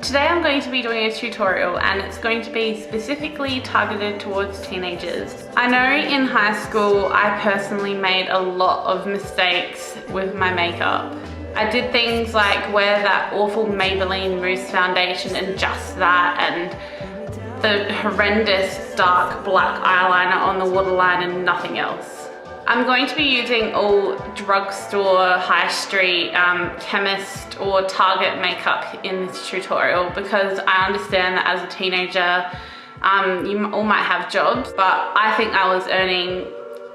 Today I'm going to be doing a tutorial and it's going to be specifically targeted towards teenagers. I know in high school I personally made a lot of mistakes with my makeup. I did things like wear that awful Maybelline mousse foundation and just that, and the horrendous dark black eyeliner on the waterline and nothing else. I'm going to be using all drugstore, high street, chemist or Target makeup in this tutorial because I understand that as a teenager you all might have jobs, but I think I was earning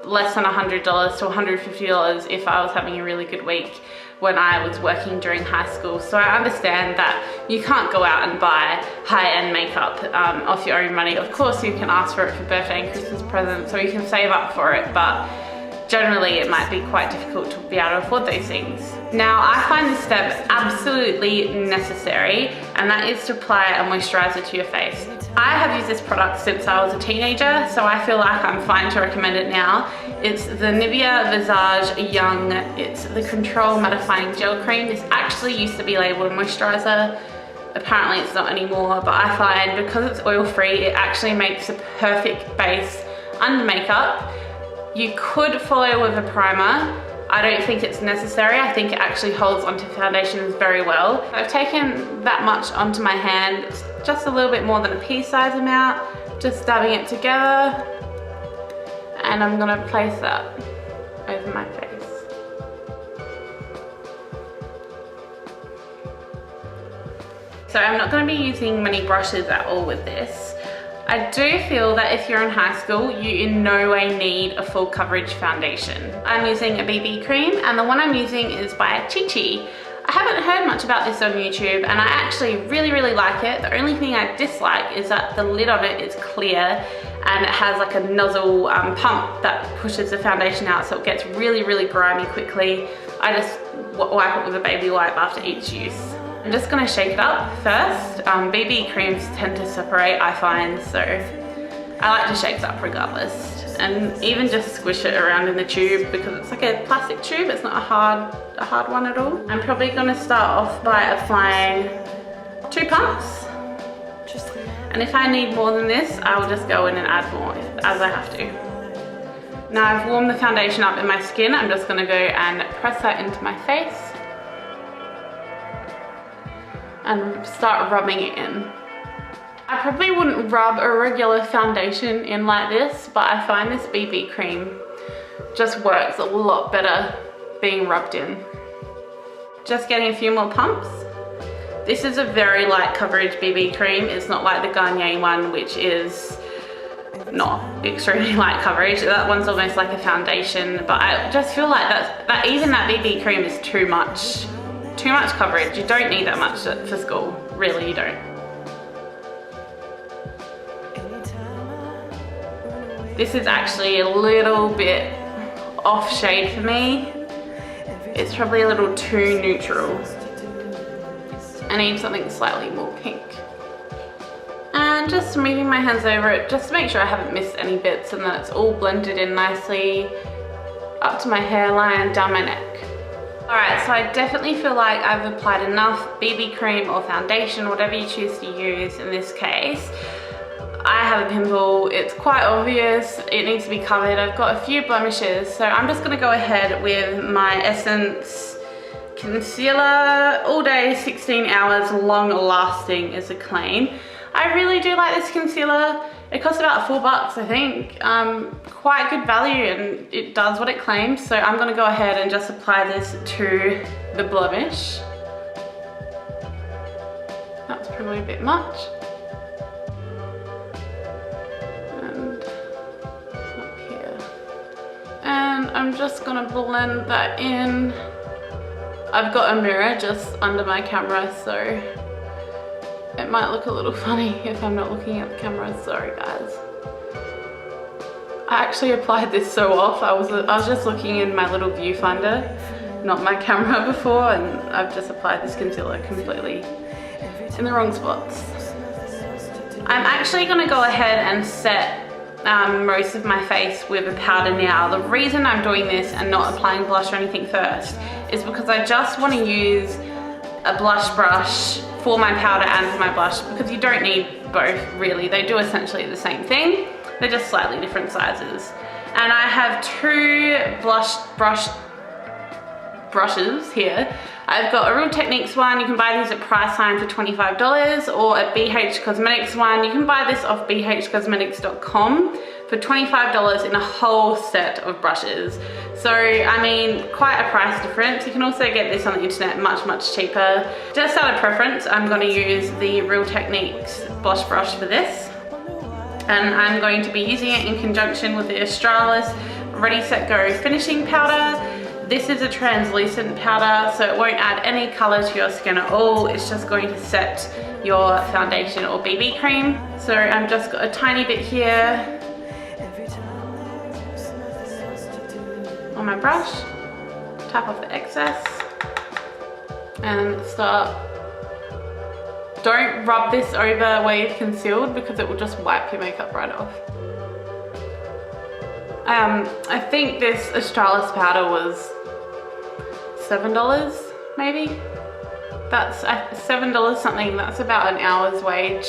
less than $100 to $150 if I was having a really good week when I was working during high school. So I understand that you can't go out and buy high-end makeup off your own money. Of course you can ask for it for birthday and Christmas presents, or you can save up for it, but generally it might be quite difficult to be able to afford those things. Now I find this step absolutely necessary, and that is to apply a moisturizer to your face. I have used this product since I was a teenager, so I feel like I'm fine to recommend it now. It's the Nivea Visage Young. It's the Control Mattifying Gel Cream. This actually used to be labeled a moisturizer. Apparently it's not anymore, but I find because it's oil-free, it actually makes a perfect base under makeup. You could follow with a primer. I don't think it's necessary. I think it actually holds onto foundations very well. I've taken that much onto my hand. It's just a little bit more than a pea-sized amount. Just dabbing it together. And I'm gonna place that over my face. So I'm not gonna be using many brushes at all with this. I do feel that if you're in high school, you in no way need a full coverage foundation. I'm using a BB cream, and the one I'm using is by Chi Chi. I haven't heard much about this on YouTube, and I actually really like it. The only thing I dislike is that the lid on it is clear, and it has like a nozzle pump that pushes the foundation out, so it gets really grimy quickly. I just wipe it with a baby wipe after each use. I'm just gonna shake it up first. BB creams tend to separate, I find, so I like to shake it up regardless. And even just squish it around in the tube because it's like a plastic tube, it's not a hard one at all. I'm probably gonna start off by applying 2 pumps. And if I need more than this, I will just go in and add more as I have to. Now I've warmed the foundation up in my skin, I'm just gonna go and press that into my face and start rubbing it in. I probably wouldn't rub a regular foundation in like this, but I find this BB cream just works a lot better being rubbed in. Just getting a few more pumps. This is a very light coverage BB cream. It's not like the Garnier one, which is not extremely light coverage. That one's almost like a foundation, but I just feel like that even that BB cream is too much coverage. You don't need that much for school, really you don't. This is actually a little bit off shade for me. It's probably a little too neutral. I need something slightly more pink. And just moving my hands over it just to make sure I haven't missed any bits and that it's all blended in nicely up to my hairline, down my neck. Alright, so I definitely feel like I've applied enough BB cream or foundation, whatever you choose to use in this case. I have a pimple, it's quite obvious, it needs to be covered. I've got a few blemishes, so I'm just going to go ahead with my Essence Concealer All Day 16 Hours Long Lasting is a claim. I really do like this concealer. It costs about $4, I think. Quite good value, and it does what it claims. So I'm gonna go ahead and just apply this to the blemish. That's probably a bit much. And up here. And I'm just gonna blend that in. I've got a mirror just under my camera, so it might look a little funny if I'm not looking at the camera, sorry guys. I actually applied this so off. I was just looking in my little viewfinder, not my camera before, and I've just applied this concealer completely in the wrong spots. I'm actually gonna go ahead and set most of my face with a powder now. The reason I'm doing this and not applying blush or anything first is because I just want to use a blush brush for my powder and for my blush, because you don't need both really. They do essentially the same thing. They're just slightly different sizes. And I have two brushes here. I've got a Real Techniques one. You can buy these at Priceline for $25, or a BH Cosmetics one. You can buy this off bhcosmetics.com for $25 in a whole set of brushes. So, I mean, quite a price difference. You can also get this on the internet much cheaper. Just out of preference, I'm going to use the Real Techniques blush brush for this. And I'm going to be using it in conjunction with the Australis Ready Set Go finishing powder. This is a translucent powder, so it won't add any color to your skin at all. It's just going to set your foundation or BB cream. So I've just got a tiny bit here on my brush. Tap off the excess and start. Don't rub this over where you've concealed, because it will just wipe your makeup right off. I think this Australis powder was $7 maybe. That's $7 something. That's about an hour's wage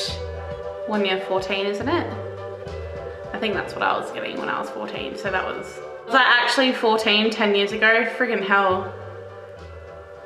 when you're 14, isn't it? I think that's what I was getting when I was 14. So was I actually 14 10 years ago? Friggin' hell.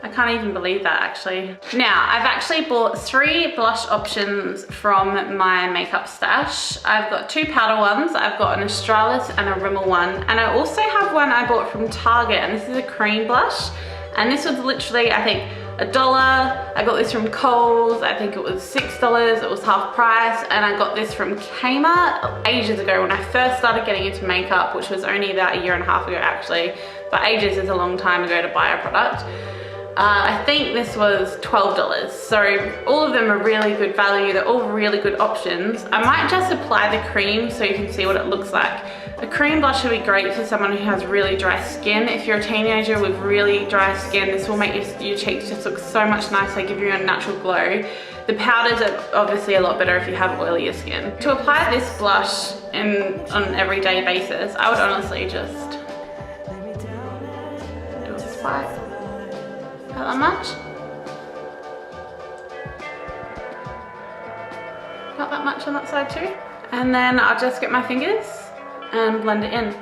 I can't even believe that actually. Now, I've actually bought 3 blush options from my makeup stash. I've got 2 powder ones. I've got an Australis and a Rimmel one. And I also have one I bought from Target, and this is a cream blush. And this was literally, I think, $1. I got this from Kohl's. I think it was $6. It was half price. And I got this from Kmart ages ago when I first started getting into makeup, which was only about a year and a half ago actually. But ages is a long time ago to buy a product. I think this was $12. So all of them are really good value. They're all really good options. I might just apply the cream so you can see what it looks like. A cream blush would be great for someone who has really dry skin. If you're a teenager with really dry skin, this will make your cheeks just look so much nicer, give you a natural glow. The powders are obviously a lot better if you have oilier skin. To apply this blush on an everyday basis, I would honestly just do a swipe. Not that much. Not that much on that side too. And then I'll just get my fingers and blend it in.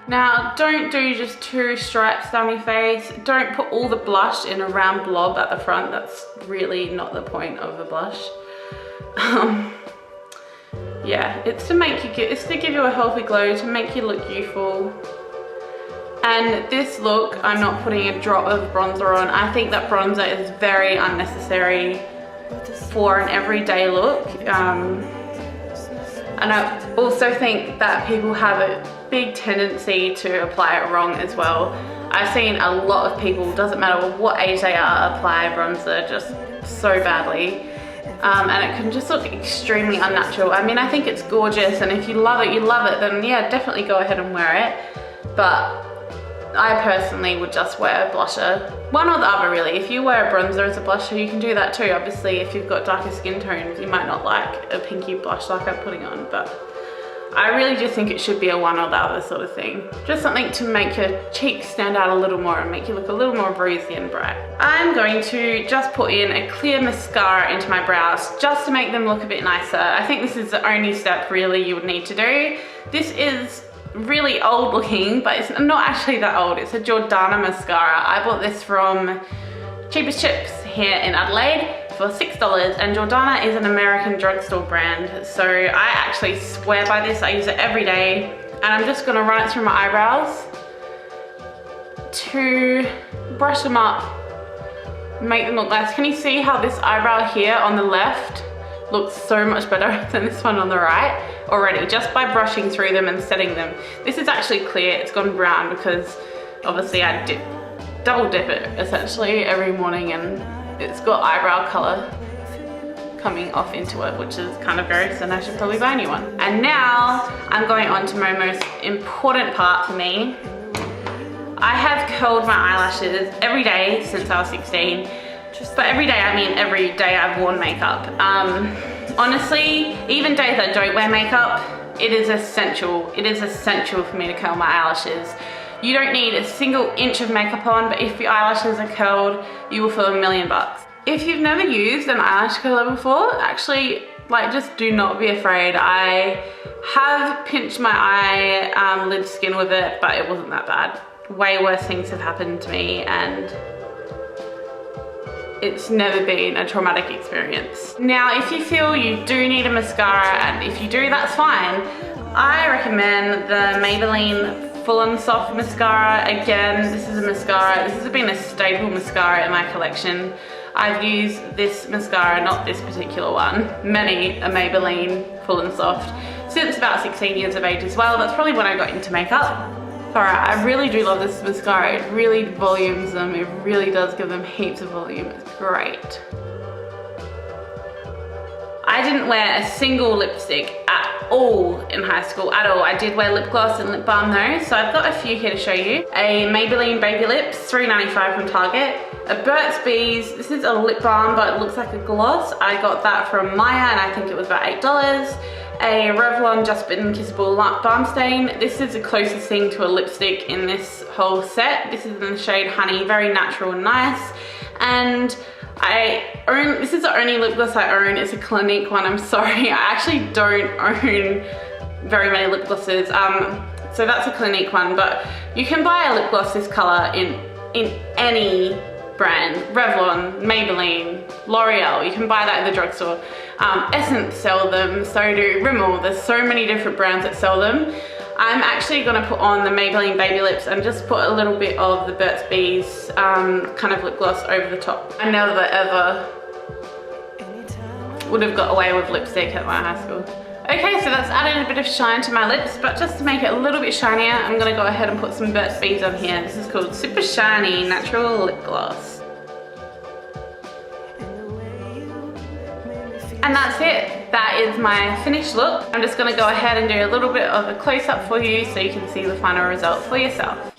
Now, don't do just 2 stripes down your face. Don't put all the blush in a round blob at the front. That's really not the point of the blush. Yeah, it's to give you a healthy glow, to make you look youthful. And this look, I'm not putting a drop of bronzer on. I think that bronzer is very unnecessary for an everyday look. And I also think that people have a big tendency to apply it wrong as well. I've seen a lot of people, doesn't matter what age they are, apply bronzer just so badly. And it can just look extremely unnatural. I mean, I think it's gorgeous, and if you love it, you love it, then yeah, definitely go ahead and wear it. But I personally would just wear a blusher. One or the other really. If you wear a bronzer as a blusher, you can do that too. Obviously, if you've got darker skin tones, you might not like a pinky blush like I'm putting on, but I really just think it should be a one or the other sort of thing. Just something to make your cheeks stand out a little more and make you look a little more rosy and bright. I'm going to just put in a clear mascara into my brows just to make them look a bit nicer. I think this is the only step really you would need to do. This is really old looking, but it's not actually that old. It's a Jordana mascara. I bought this from Cheapest Chips here in Adelaide for $6, and Jordana is an American drugstore brand, so I actually swear by this. I use it every day, and I'm just gonna run it through my eyebrows to brush them up, make them look nice. Can you see how this eyebrow here on the left looks so much better than this one on the right already, just by brushing through them and setting them. This is actually clear, it's gone brown because obviously I double dip it essentially every morning, and it's got eyebrow color coming off into it, which is kind of gross, and I should probably buy a new one. And now I'm going on to my most important part for me. I have curled my eyelashes every day since I was 16. But every day, I mean every day I've worn makeup. Honestly, even days I don't wear makeup, it is essential. It is essential for me to curl my eyelashes. You don't need a single inch of makeup on, but if your eyelashes are curled, you will feel $1,000,000. If you've never used an eyelash curler before, actually, like, just do not be afraid. I have pinched my eye lid skin with it, but it wasn't that bad. Way worse things have happened to me, and it's never been a traumatic experience. Now, if you feel you do need a mascara, and if you do, that's fine, I recommend the Maybelline Full and Soft Mascara. Again, this is a mascara. This has been a staple mascara in my collection. I've used this mascara, not this particular one, many a Maybelline Full and Soft since about 16 years of age as well. That's probably when I got into makeup. Alright, I really do love this mascara. It really volumes them. It really does give them heaps of volume. It's great. I didn't wear a single lipstick at all in high school, at all. I did wear lip gloss and lip balm though, so I've got a few here to show you. A Maybelline Baby Lips, $3.95 from Target. A Burt's Bees, this is a lip balm but it looks like a gloss. I got that from Maya and I think it was about $8. A Revlon Just Bitten Kissable Balm Stain. This is the closest thing to a lipstick in this whole set. This is in the shade Honey, very natural and nice. And this is the only lip gloss I own. It's a Clinique one, I'm sorry. I actually don't own very many lip glosses. So that's a Clinique one, but you can buy a lip gloss this color in any brand. Revlon, Maybelline, L'Oreal, you can buy that in the drugstore. Essence sell them, so do Rimmel. There's so many different brands that sell them. I'm actually gonna put on the Maybelline Baby Lips and just put a little bit of the Burt's Bees kind of lip gloss over the top. I never ever would have got away with lipstick at my high school. Okay, so that's added a bit of shine to my lips, but just to make it a little bit shinier, I'm gonna go ahead and put some Burt's Bees on here. This is called Super Shiny Natural Lip Gloss. And that's it. That is my finished look. I'm just gonna go ahead and do a little bit of a close-up for you so you can see the final result for yourself.